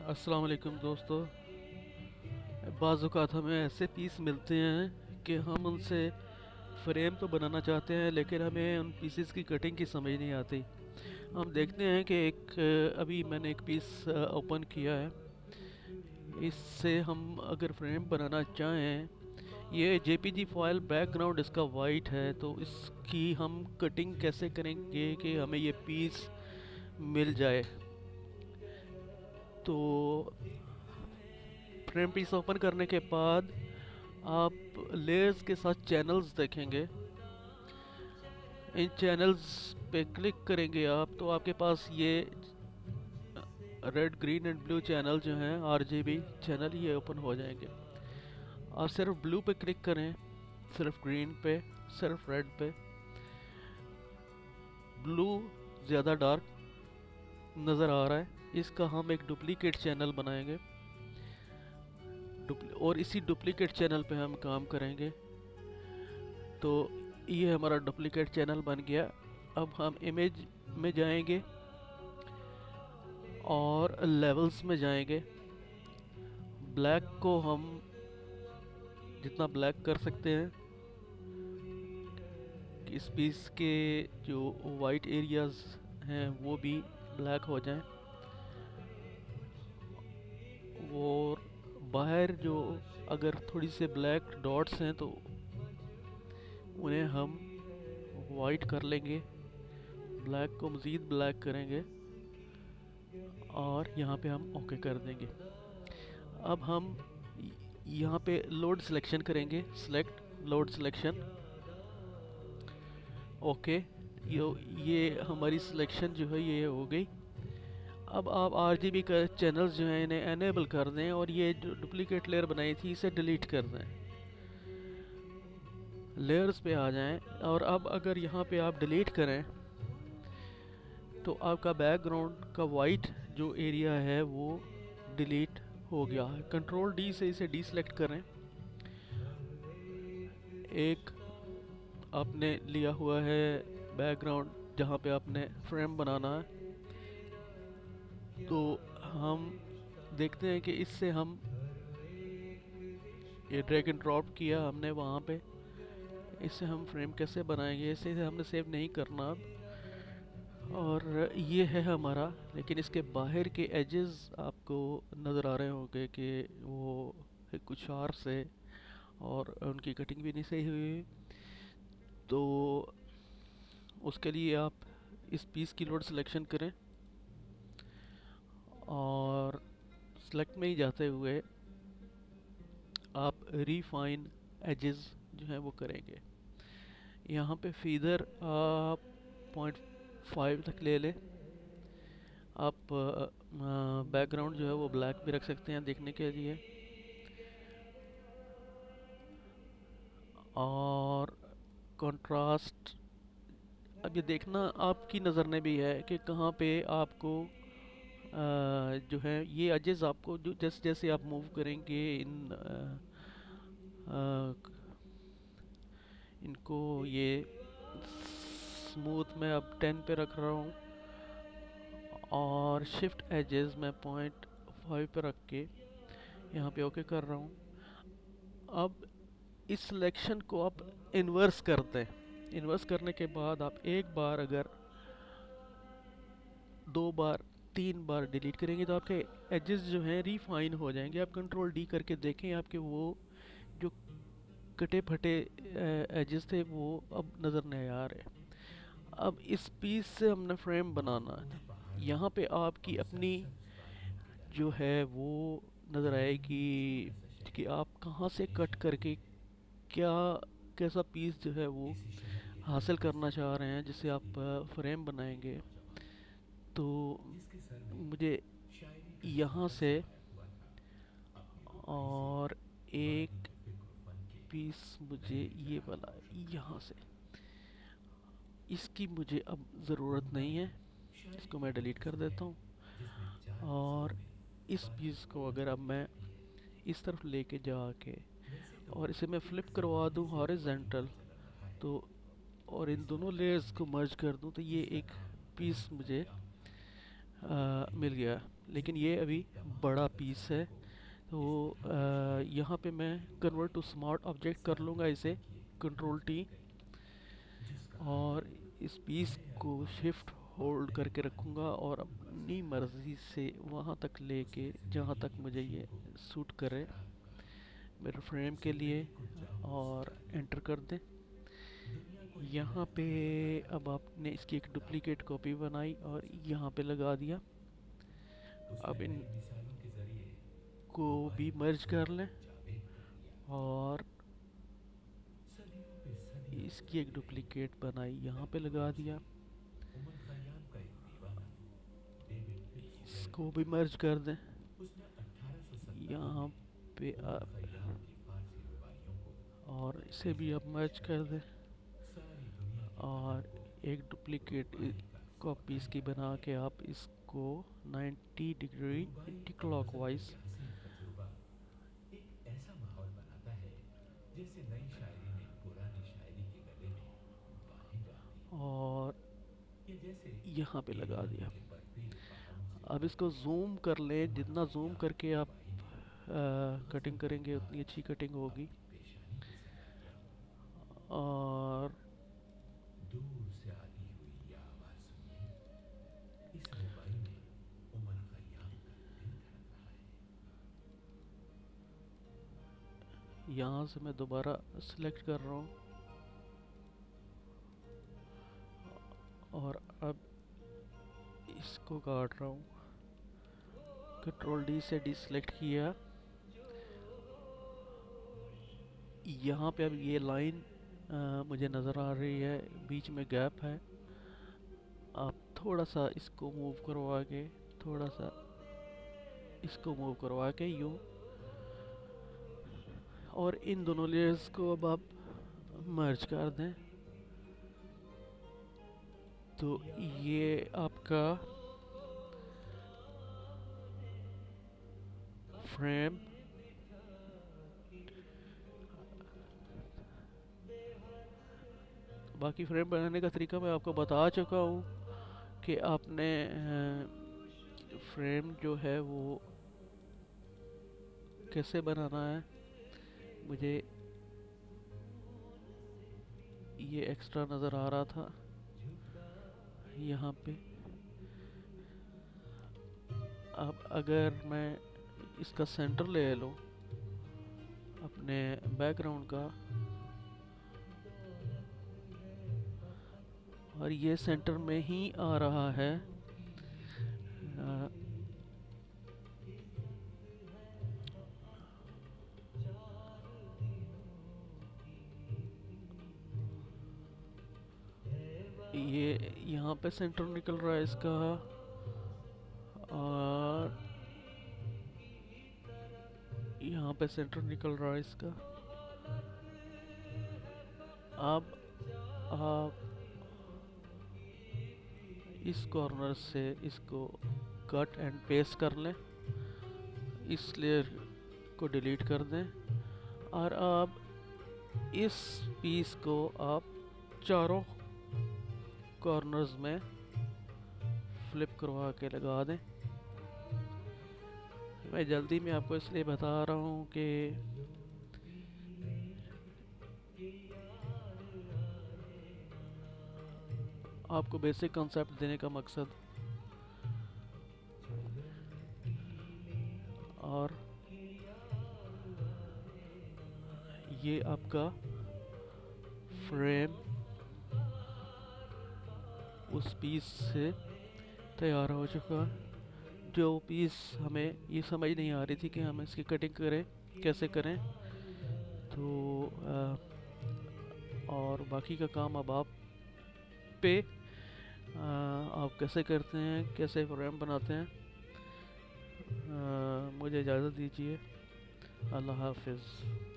अस्सलाम वालेकुम दोस्तों। बाज़ औक़ात हमें ऐसे पीस मिलते हैं कि हम उनसे फ्रेम तो बनाना चाहते हैं, लेकिन हमें उन पीसेस की कटिंग की समझ नहीं आती। हम देखते हैं कि अभी मैंने एक पीस ओपन किया है। इससे हम अगर फ्रेम बनाना चाहें, ये जेपीजी फॉयल बैकग्राउंड इसका वाइट है, तो इसकी हम कटिंग कैसे करेंगे कि हमें ये पीस मिल जाए। तो फ्रेम पीस ओपन करने के बाद आप लेयर्स के साथ चैनल्स देखेंगे। इन चैनल्स पे क्लिक करेंगे आप, तो आपके पास ये red green and blue channel जो हैं, आरजीबी चैनल, ये ओपन हो जाएंगे। आप सिर्फ ब्लू पे क्लिक करें, सिर्फ ग्रीन पे, सिर्फ रेड पे। ब्लू ज़्यादा डार्क नज़र आ रहा है, इसका हम एक डुप्लीकेट चैनल बनाएंगे और इसी डुप्लीकेट चैनल पे हम काम करेंगे। तो ये हमारा डुप्लीकेट चैनल बन गया। अब हम इमेज में जाएंगे और लेवल्स में जाएंगे। ब्लैक को हम जितना ब्लैक कर सकते हैं कि इस पीस के जो वाइट एरियाज हैं वो भी ब्लैक हो जाएं, और बाहर जो अगर थोड़ी से ब्लैक डॉट्स हैं तो उन्हें हम वाइट कर लेंगे। ब्लैक को मज़ीद ब्लैक करेंगे और यहाँ पे हम ओके कर देंगे। अब हम यहाँ पे लोड सिलेक्शन करेंगे, सिलेक्ट लोड सिलेक्शन, ओके। ये हमारी सिलेक्शन जो है ये हो गई। अब आप आरजीबी का चैनल्स जो हैं इन्हें एनेबल कर दें और ये जो डुप्लीकेट लेयर बनाई थी इसे डिलीट कर दें। लेयर्स पे आ जाएं और अब अगर यहाँ पे आप डिलीट करें तो आपका बैकग्राउंड का वाइट जो एरिया है वो डिलीट हो गया है। कंट्रोल डी से इसे डीसेलेक्ट करें। एक आपने लिया हुआ है बैकग्राउंड जहाँ पे आपने फ्रेम बनाना है, तो हम देखते हैं कि इससे हम ये ड्रैग एंड ड्रॉप किया हमने वहाँ पे, इससे हम फ्रेम कैसे बनाएंगे, इसे हमने सेव नहीं करना अब। और ये है हमारा, लेकिन इसके बाहर के एजेस आपको नज़र आ रहे होंगे कि वो कुछ शार्प से और उनकी कटिंग भी नहीं सही हुई। तो उसके लिए आप इस पीस की लोड सिलेक्शन करें और सेलेक्ट में ही जाते हुए आप रिफाइन एजेस जो है वो करेंगे। यहाँ पे फीदर आप 0.5 तक ले लें। आप बैकग्राउंड जो है वो ब्लैक भी रख सकते हैं देखने के लिए। और कंट्रास्ट, अब ये देखना आपकी नज़र में भी है कि कहाँ पे आपको जो है ये एजेस आपको जो जैसे जैसे आप मूव करेंगे इनको, ये स्मूथ में अब 10 पे रख रहा हूँ और शिफ्ट एजेस में 0.5 पे रख के यहाँ पे ओके कर रहा हूँ। अब इस सिलेक्शन को आप इन्वर्स करते हैं। इन्वर्स करने के बाद आप एक बार, अगर दो बार, तीन बार डिलीट करेंगे तो आपके एजेस जो हैं रिफाइन हो जाएंगे। आप कंट्रोल डी करके देखें, आपके वो जो कटे फटे एजेस थे वो अब नज़र नहीं आ रहे। अब इस पीस से हमने फ्रेम बनाना है। यहाँ पे आपकी अपनी जो है वो नज़र आएगी कि आप कहाँ से कट करके क्या कैसा पीस जो है वो हासिल करना चाह रहे हैं जिससे आप फ्रेम बनाएंगे। तो मुझे यहाँ से और एक पीस मुझे ये वाला यहाँ से, इसकी मुझे अब ज़रूरत नहीं है, इसको मैं डिलीट कर देता हूँ। और इस पीस को अगर अब मैं इस तरफ लेके जाके और इसे मैं फ्लिप करवा दूँ हॉरिजेंटल, तो और इन दोनों लेयर्स को मर्ज कर दूँ तो ये एक पीस मुझे मिल गया। लेकिन ये अभी बड़ा पीस है, तो यहाँ पे मैं कन्वर्ट टू स्मार्ट ऑब्जेक्ट कर लूँगा इसे, कंट्रोल टी, और इस पीस को शिफ्ट होल्ड करके रखूँगा और अपनी मर्ज़ी से वहाँ तक लेके जहाँ तक मुझे ये सूट करे मेरे फ्रेम के लिए, और एंटर कर दें। यहाँ पे अब आपने इसकी एक डुप्लीकेट कॉपी बनाई और यहाँ पे लगा दिया। अब इनको भी मर्ज कर लें और इसकी एक डुप्लीकेट बनाई, यहाँ पे लगा दिया। इसको भी मर्ज कर दें, यहाँ पे और इसे भी आप मर्ज कर दें, और एक डुप्लीकेट कॉपी इसकी बना के आप इसको 90 डिग्री एंटी क्लॉकवाइज और यहाँ पे लगा दिया। अब इसको जूम कर लें, जितना जूम करके आप कटिंग करेंगे उतनी अच्छी कटिंग होगी। और यहाँ से मैं दोबारा सिलेक्ट कर रहा हूँ और अब इसको काट रहा हूँ। कंट्रोल डी से डिसलेक्ट किया। यहाँ पे अब ये लाइन मुझे नज़र आ रही है, बीच में गैप है। आप थोड़ा सा इसको मूव करवा के, थोड़ा सा इसको मूव करवा के यूँ, और इन दोनों लेयर्स को अब आप मर्ज कर दें। तो ये आपका फ्रेम बाकी फ्रेम बनाने का तरीका मैं आपको बता चुका हूँ कि आपने फ्रेम जो है वो कैसे बनाना है। मुझे ये एक्स्ट्रा नज़र आ रहा था यहाँ पे। अब अगर मैं इसका सेंटर ले लूँ अपने बैकग्राउंड का, और ये सेंटर में ही आ रहा है, ये यहाँ पे सेंटर निकल रहा है इसका, और यहाँ पे सेंटर निकल रहा है इसका। अब आप इस कॉर्नर से इसको कट एंड पेस्ट कर लें, इस लेयर को डिलीट कर दें, और अब इस पीस को आप चारों कॉर्नर्स में फ्लिप करवा के लगा दें। मैं जल्दी में आपको इसलिए बता रहा हूँ कि आपको बेसिक कंसेप्ट देने का मकसद। और ये आपका फ्रेम उस पीस से तैयार हो चुका है। जो पीस हमें ये समझ नहीं आ रही थी कि हम इसकी कटिंग करें, कैसे करें, तो और बाकी का काम अब आप पे, आप कैसे करते हैं, कैसे फ्रेम बनाते हैं। मुझे इजाज़त दीजिए। अल्लाह हाफिज़।